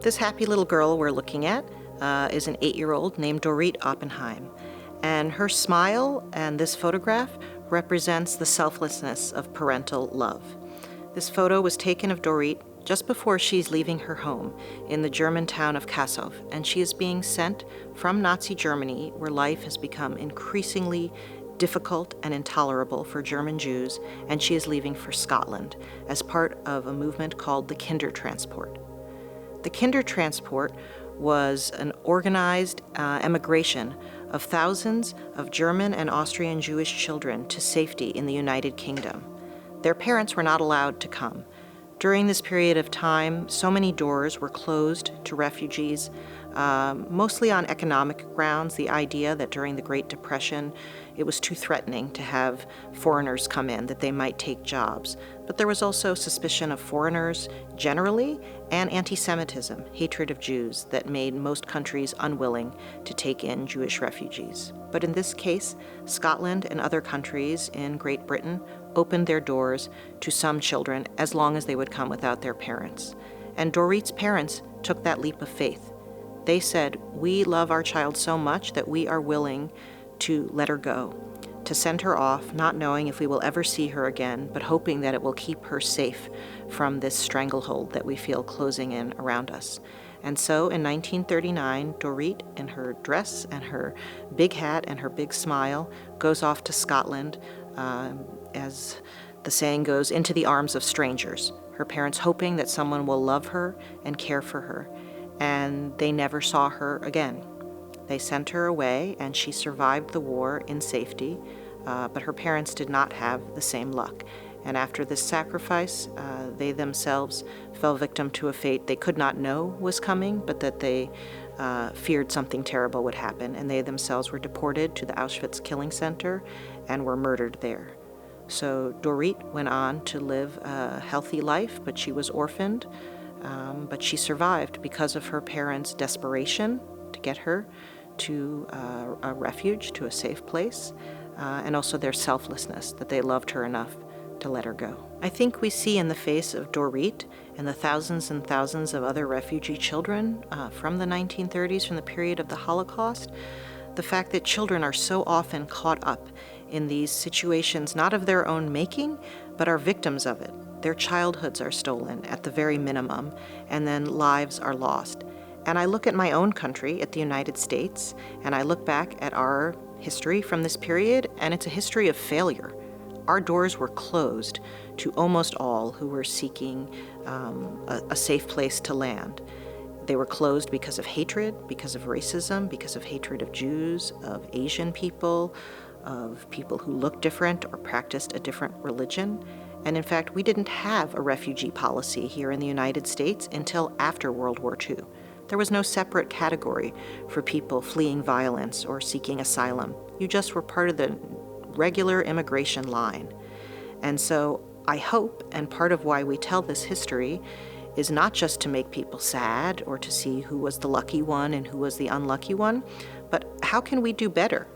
This happy little girl we're looking at is an 8-year-old named Dorrith Oppenheim. And her smile and this photograph represents the selflessness of parental love. This photo was taken of Dorrith just before she's leaving her home in the German town of Kassow, and she is being sent from Nazi Germany, where life has become increasingly difficult and intolerable for German Jews, and she is leaving for Scotland as part of a movement called the Kindertransport. The Kindertransport was an organized emigration of thousands of German and Austrian Jewish children to safety in the United Kingdom. Their parents were not allowed to come. During this period of time, so many doors were closed to refugees, mostly on economic grounds, the idea that during the Great Depression it was too threatening to have foreigners come in, that they might take jobs. But there was also suspicion of foreigners generally and anti-Semitism, hatred of Jews, that made most countries unwilling to take in Jewish refugees. But in this case, Scotland and other countries in Great Britain opened their doors to some children as long as they would come without their parents. And Dorrith's parents took that leap of faith. They said, "We love our child so much that we are willing to let her go, to send her off, not knowing if we will ever see her again, but hoping that it will keep her safe from this stranglehold that we feel closing in around us." And so in 1939, Dorrith, in her dress and her big hat and her big smile, goes off to Scotland, as the saying goes, into the arms of strangers, her parents hoping that someone will love her and care for her. And they never saw her again. They sent her away, and she survived the war in safety, but her parents did not have the same luck. And after this sacrifice, they themselves fell victim to a fate they could not know was coming, but that they feared something terrible would happen, and they themselves were deported to the Auschwitz killing center and were murdered there. So Dorrith went on to live a healthy life, but she was orphaned, but she survived because of her parents' desperation to get her to a refuge, to a safe place, and also their selflessness, that they loved her enough to let her go. I think we see in the face of Dorrith and the thousands and thousands of other refugee children from the 1930s, from the period of the Holocaust, the fact that children are so often caught up in these situations, not of their own making, but are victims of it. Their childhoods are stolen at the very minimum, and then lives are lost. And I look at my own country, at the United States, and I look back at our history from this period, and it's a history of failure. Our doors were closed to almost all who were seeking a safe place to land. They were closed because of hatred, because of racism, because of hatred of Jews, of Asian people, of people who looked different or practiced a different religion. And in fact, we didn't have a refugee policy here in the United States until after World War II. There was no separate category for people fleeing violence or seeking asylum. You just were part of the regular immigration line. And so I hope, and part of why we tell this history, is not just to make people sad or to see who was the lucky one and who was the unlucky one, but how can we do better?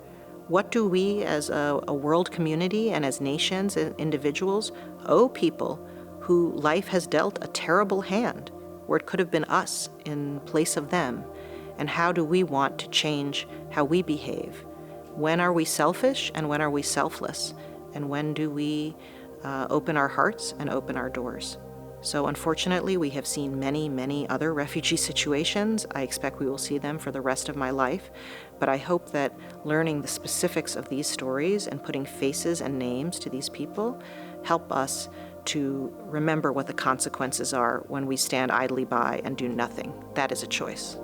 What do we as a world community and as nations and individuals owe people who life has dealt a terrible hand, where it could have been us in place of them? And how do we want to change how we behave? When are we selfish and when are we selfless? And when do we open our hearts and open our doors? So unfortunately, we have seen many, many other refugee situations. I expect we will see them for the rest of my life. But I hope that learning the specifics of these stories and putting faces and names to these people help us to remember what the consequences are when we stand idly by and do nothing. That is a choice.